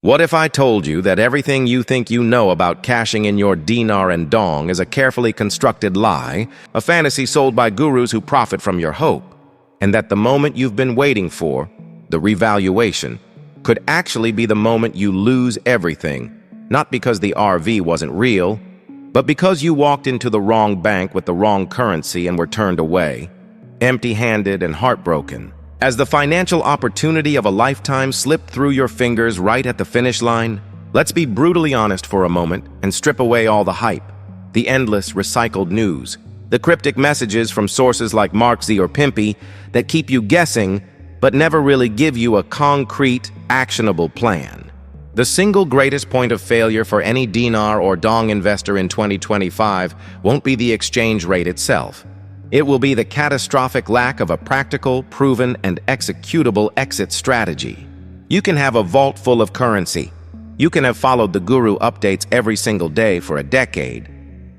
What if I told you that everything you think you know about cashing in your dinar and dong is a carefully constructed lie, a fantasy sold by gurus who profit from your hope, and that the moment you've been waiting for, the revaluation, could actually be the moment you lose everything, not because the RV wasn't real, but because you walked into the wrong bank with the wrong currency and were turned away, empty-handed and heartbroken. As the financial opportunity of a lifetime slipped through your fingers right at the finish line, let's be brutally honest for a moment and strip away all the hype, the endless recycled news, the cryptic messages from sources like Marxy or Pimpy that keep you guessing but never really give you a concrete, actionable plan. The single greatest point of failure for any dinar or dong investor in 2025 won't be the exchange rate itself. It will be the catastrophic lack of a practical, proven, and executable exit strategy. You can have a vault full of currency. You can have followed the guru updates every single day for a decade.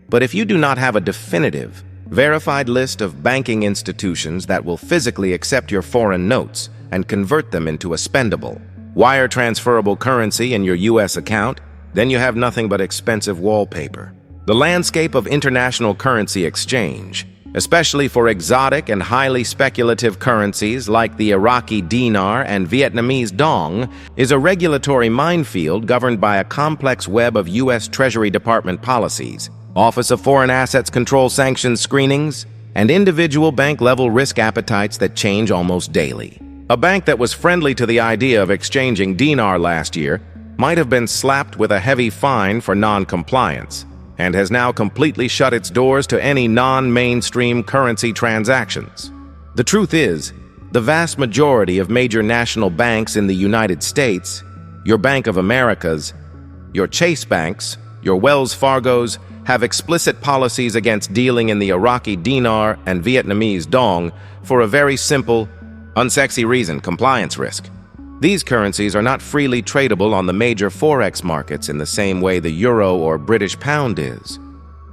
But if you do not have a definitive, verified list of banking institutions that will physically accept your foreign notes and convert them into a spendable, wire transferable currency in your US account, then you have nothing but expensive wallpaper. The landscape of international currency exchange, especially for exotic and highly speculative currencies like the Iraqi dinar and Vietnamese dong, is a regulatory minefield governed by a complex web of U.S. Treasury Department policies, Office of Foreign Assets Control sanctions screenings, and individual bank-level risk appetites that change almost daily. A bank that was friendly to the idea of exchanging dinar last year might have been slapped with a heavy fine for non-compliance, and has now completely shut its doors to any non-mainstream currency transactions. The truth is, the vast majority of major national banks in the United States, your Bank of Americas, your Chase banks, your Wells Fargos, have explicit policies against dealing in the Iraqi dinar and Vietnamese dong for a very simple, unsexy reason: compliance risk. These currencies are not freely tradable on the major forex markets in the same way the euro or British pound is.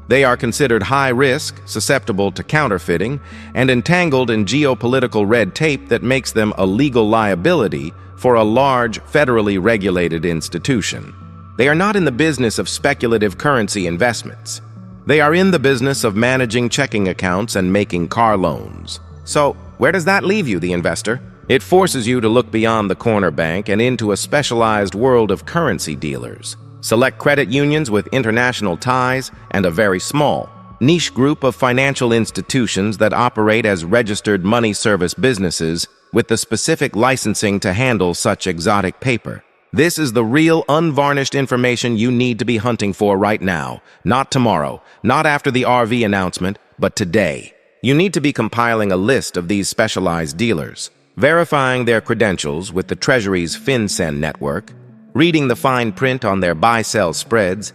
They are considered high risk, susceptible to counterfeiting, and entangled in geopolitical red tape that makes them a legal liability for a large, federally regulated institution. They are not in the business of speculative currency investments. They are in the business of managing checking accounts and making car loans. So, where does that leave you, the investor? It forces you to look beyond the corner bank and into a specialized world of currency dealers, select credit unions with international ties, and a very small, niche group of financial institutions that operate as registered money service businesses with the specific licensing to handle such exotic paper. This is the real, unvarnished information you need to be hunting for right now, not tomorrow, not after the RV announcement, but today. You need to be compiling a list of these specialized dealers, verifying their credentials with the Treasury's FinCEN network, reading the fine print on their buy-sell spreads,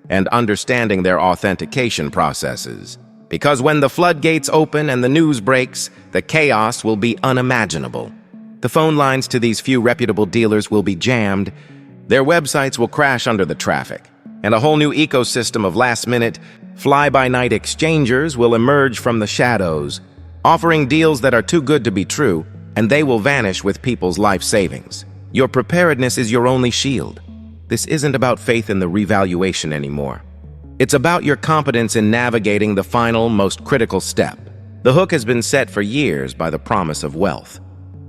and understanding their authentication processes. Because when the floodgates open and the news breaks, the chaos will be unimaginable. The phone lines to these few reputable dealers will be jammed, their websites will crash under the traffic, and a whole new ecosystem of last-minute, fly-by-night exchangers will emerge from the shadows, offering deals that are too good to be true, and they will vanish with people's life savings. Your preparedness is your only shield. This isn't about faith in the revaluation anymore. It's about your competence in navigating the final, most critical step. The hook has been set for years by the promise of wealth.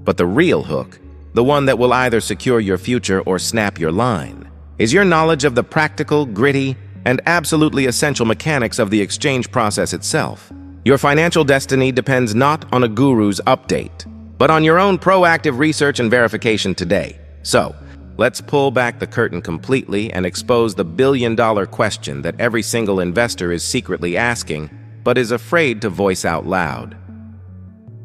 But the real hook, the one that will either secure your future or snap your line, is your knowledge of the practical, gritty, and absolutely essential mechanics of the exchange process itself. Your financial destiny depends not on a guru's update, but on your own proactive research and verification today. So, let's pull back the curtain completely and expose the billion-dollar question that every single investor is secretly asking, but is afraid to voice out loud.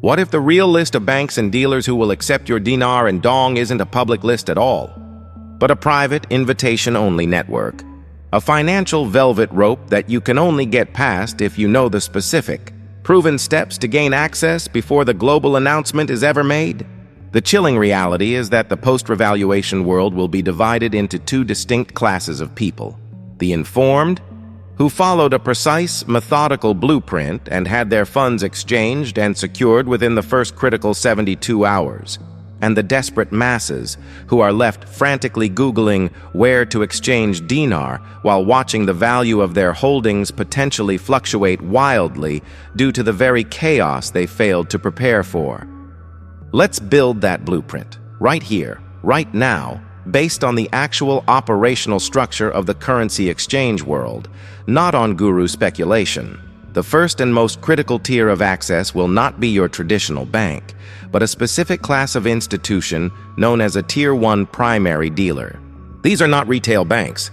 What if the real list of banks and dealers who will accept your dinar and dong isn't a public list at all, but a private, invitation-only network? A financial velvet rope that you can only get past if you know the specific, proven steps to gain access before the global announcement is ever made? The chilling reality is that the post-revaluation world will be divided into two distinct classes of people: the informed, who followed a precise, methodical blueprint and had their funds exchanged and secured within the first critical 72 hours, and the desperate masses who are left frantically Googling where to exchange dinar while watching the value of their holdings potentially fluctuate wildly due to the very chaos they failed to prepare for. Let's build that blueprint, right here, right now, based on the actual operational structure of the currency exchange world, not on guru speculation. The first and most critical tier of access will not be your traditional bank, but a specific class of institution known as a Tier 1 primary dealer. These are not retail banks.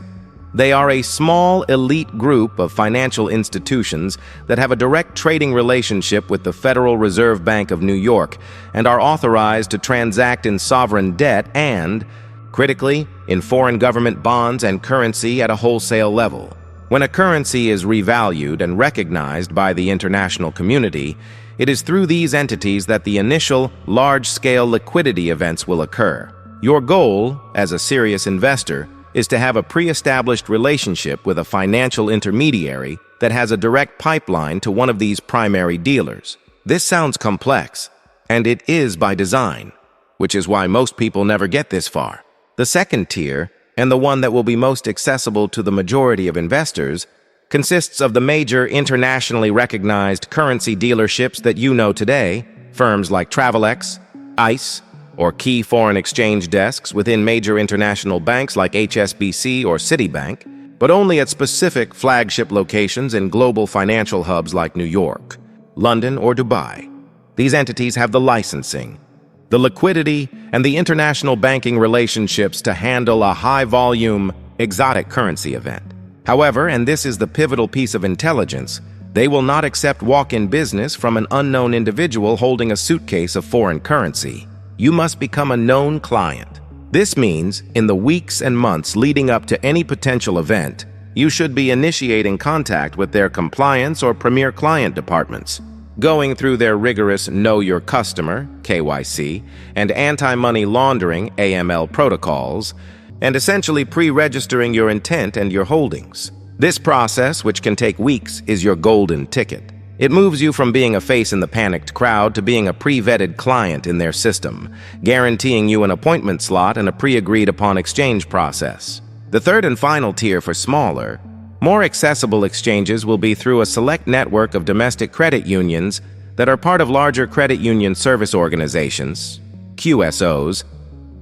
They are a small, elite group of financial institutions that have a direct trading relationship with the Federal Reserve Bank of New York and are authorized to transact in sovereign debt and, critically, in foreign government bonds and currency at a wholesale level. When a currency is revalued and recognized by the international community, it is through these entities that the initial, large-scale liquidity events will occur. Your goal, as a serious investor, is to have a pre-established relationship with a financial intermediary that has a direct pipeline to one of these primary dealers. This sounds complex, and it is by design, which is why most people never get this far. The second tier, and the one that will be most accessible to the majority of investors, consists of the major internationally recognized currency dealerships that you know today, firms like Travelex, ICE, or key foreign exchange desks within major international banks like HSBC or Citibank, but only at specific flagship locations in global financial hubs like New York, London, or Dubai. These entities have the licensing, the liquidity, and the international banking relationships to handle a high-volume, exotic currency event. However, and this is the pivotal piece of intelligence, they will not accept walk-in business from an unknown individual holding a suitcase of foreign currency. You must become a known client. This means, in the weeks and months leading up to any potential event, you should be initiating contact with their compliance or premier client departments, going through their rigorous Know Your Customer, KYC, and anti-money laundering, AML protocols, and essentially pre-registering your intent and your holdings. This process, which can take weeks, is your golden ticket. It moves you from being a face in the panicked crowd to being a pre-vetted client in their system, guaranteeing you an appointment slot and a pre-agreed-upon exchange process. The third and final tier for smaller, more accessible exchanges will be through a select network of domestic credit unions that are part of larger credit union service organizations, QSOs,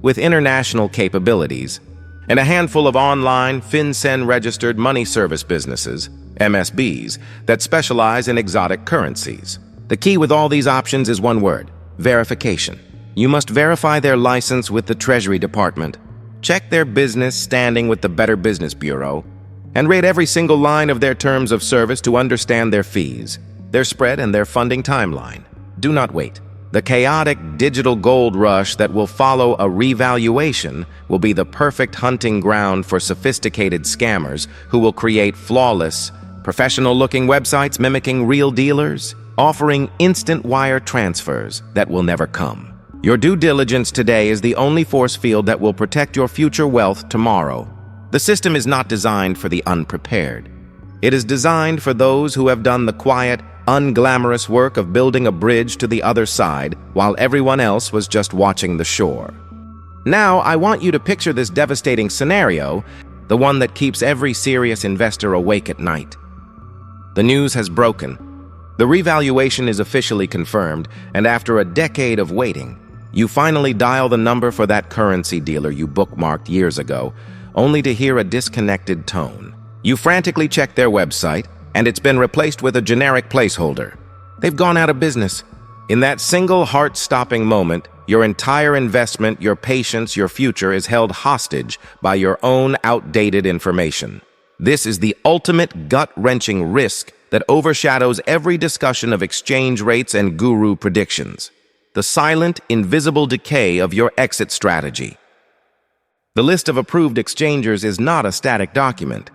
with international capabilities, and a handful of online, FinCEN-registered money service businesses, MSBs, that specialize in exotic currencies. The key with all these options is one word: verification. You must verify their license with the Treasury Department, check their business standing with the Better Business Bureau, and read every single line of their terms of service to understand their fees, their spread, and their funding timeline. Do not wait. The chaotic digital gold rush that will follow a revaluation will be the perfect hunting ground for sophisticated scammers who will create flawless, professional-looking websites mimicking real dealers, offering instant wire transfers that will never come. Your due diligence today is the only force field that will protect your future wealth tomorrow. The system is not designed for the unprepared. It is designed for those who have done the quiet, unglamorous work of building a bridge to the other side while everyone else was just watching the shore. Now, I want you to picture this devastating scenario, the one that keeps every serious investor awake at night. The news has broken. The revaluation is officially confirmed, and after a decade of waiting, you finally dial the number for that currency dealer you bookmarked years ago, only to hear a disconnected tone. You frantically check their website, and it's been replaced with a generic placeholder. They've gone out of business. In that single heart-stopping moment, your entire investment, your patience, your future is held hostage by your own outdated information. This is the ultimate gut-wrenching risk that overshadows every discussion of exchange rates and guru predictions. The silent, invisible decay of your exit strategy. The list of approved exchangers is not a static document.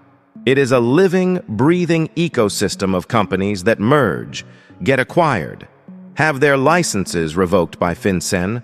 It is a living, breathing ecosystem of companies that merge, get acquired, have their licenses revoked by FinCEN,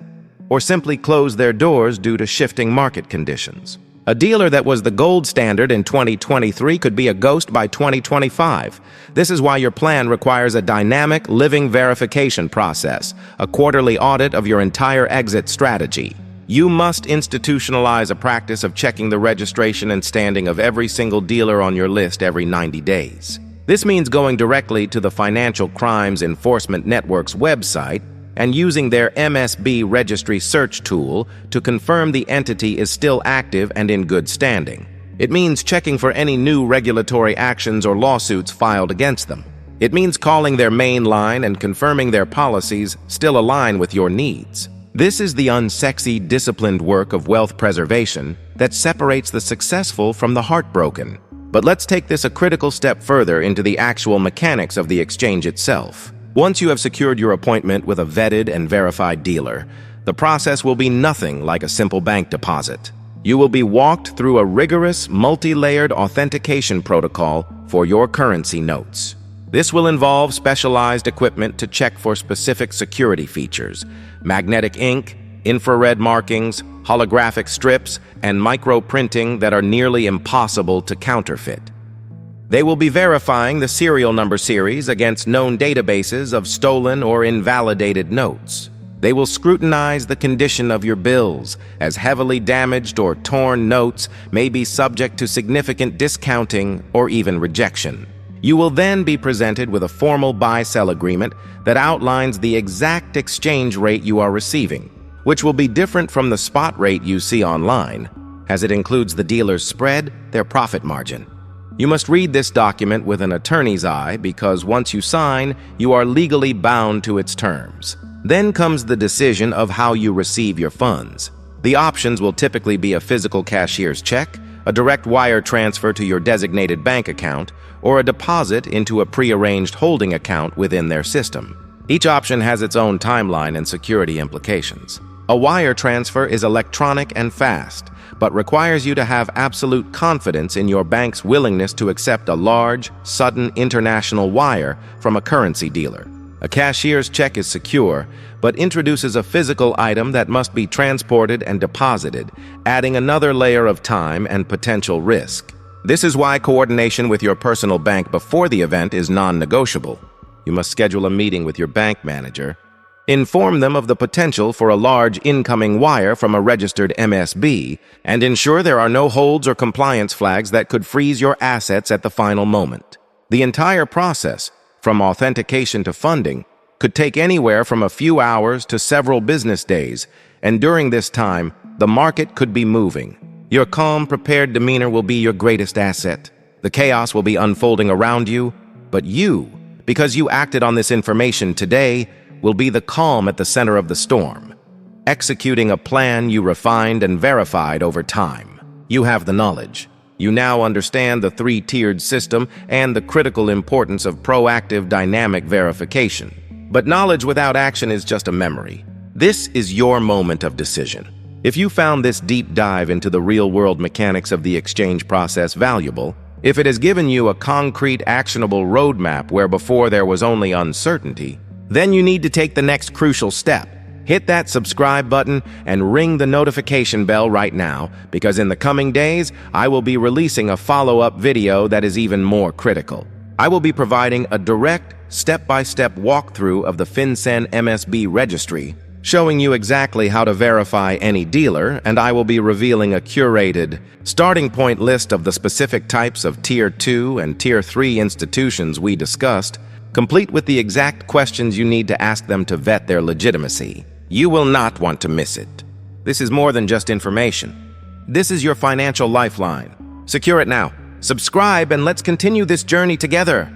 or simply close their doors due to shifting market conditions. A dealer that was the gold standard in 2023 could be a ghost by 2025. This is why your plan requires a dynamic, living verification process, a quarterly audit of your entire exit strategy. You must institutionalize a practice of checking the registration and standing of every single dealer on your list every 90 days. This means going directly to the Financial Crimes Enforcement Network's website and using their MSB registry search tool to confirm the entity is still active and in good standing. It means checking for any new regulatory actions or lawsuits filed against them. It means calling their main line and confirming their policies still align with your needs. This is the unsexy, disciplined work of wealth preservation that separates the successful from the heartbroken. But let's take this a critical step further into the actual mechanics of the exchange itself. Once you have secured your appointment with a vetted and verified dealer, the process will be nothing like a simple bank deposit. You will be walked through a rigorous, multi-layered authentication protocol for your currency notes. This will involve specialized equipment to check for specific security features, magnetic ink, infrared markings, holographic strips, and micro-printing that are nearly impossible to counterfeit. They will be verifying the serial number series against known databases of stolen or invalidated notes. They will scrutinize the condition of your bills, as heavily damaged or torn notes may be subject to significant discounting or even rejection. You will then be presented with a formal buy-sell agreement that outlines the exact exchange rate you are receiving, which will be different from the spot rate you see online, as it includes the dealer's spread, their profit margin. You must read this document with an attorney's eye because once you sign, you are legally bound to its terms. Then comes the decision of how you receive your funds. The options will typically be a physical cashier's check, a direct wire transfer to your designated bank account, or a deposit into a pre-arranged holding account within their system. Each option has its own timeline and security implications. A wire transfer is electronic and fast, but requires you to have absolute confidence in your bank's willingness to accept a large, sudden international wire from a currency dealer. A cashier's check is secure, but introduces a physical item that must be transported and deposited, adding another layer of time and potential risk. This is why coordination with your personal bank before the event is non-negotiable. You must schedule a meeting with your bank manager. Inform them of the potential for a large incoming wire from a registered MSB, and ensure there are no holds or compliance flags that could freeze your assets at the final moment. The entire process, from authentication to funding, could take anywhere from a few hours to several business days, and during this time, the market could be moving. Your calm, prepared demeanor will be your greatest asset. The chaos will be unfolding around you, but you, because you acted on this information today, will be the calm at the center of the storm, executing a plan you refined and verified over time. You have the knowledge. You now understand the three-tiered system and the critical importance of proactive dynamic verification. But knowledge without action is just a memory. This is your moment of decision. If you found this deep dive into the real-world mechanics of the exchange process valuable, if it has given you a concrete, actionable roadmap where before there was only uncertainty, then you need to take the next crucial step. Hit that subscribe button and ring the notification bell right now, because in the coming days, I will be releasing a follow-up video that is even more critical. I will be providing a direct, step-by-step walkthrough of the FinCEN MSB registry, showing you exactly how to verify any dealer, and I will be revealing a curated, starting point list of the specific types of Tier 2 and Tier 3 institutions we discussed, complete with the exact questions you need to ask them to vet their legitimacy. You will not want to miss it. This is more than just information. This is your financial lifeline. Secure it now. Subscribe and let's continue this journey together.